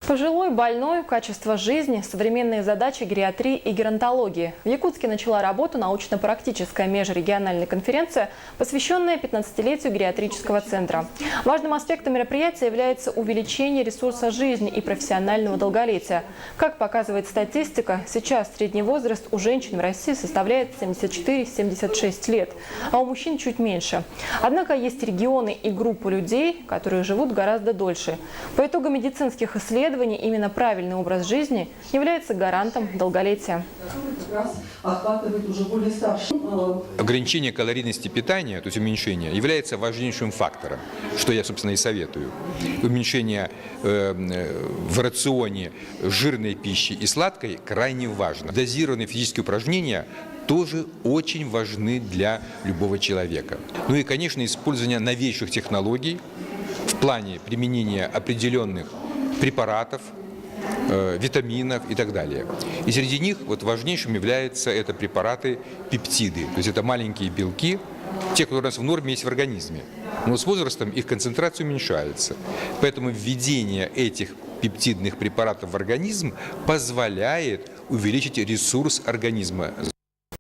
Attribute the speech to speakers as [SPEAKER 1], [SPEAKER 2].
[SPEAKER 1] Пожилой, больной, качество жизни, современные задачи гериатрии и геронтологии. В Якутске начала работу научно-практическая межрегиональная конференция, посвященная 15-летию гериатрического центра. Важным аспектом мероприятия является увеличение ресурса жизни и профессионального долголетия. Как показывает статистика, сейчас средний возраст у женщин в России составляет 74-76 лет, а у мужчин чуть меньше. Однако есть регионы и группы людей, которые живут гораздо дольше. По итогам медицинских исследований именно правильный образ жизни является гарантом долголетия.
[SPEAKER 2] Ограничение калорийности питания, то есть уменьшение, является важнейшим фактором, что я, собственно, и советую. Уменьшение в рационе жирной пищи и сладкой крайне важно. Дозированные физические упражнения тоже очень важны для любого человека. Ну и, конечно, использование новейших технологий в плане применения определенных препаратов, витаминов и так далее. И среди них важнейшим являются это препараты пептиды, то есть это маленькие белки, те, которые у нас в норме есть в организме. Но с возрастом их концентрация уменьшается. Поэтому введение этих пептидных препаратов в организм позволяет увеличить ресурс организма.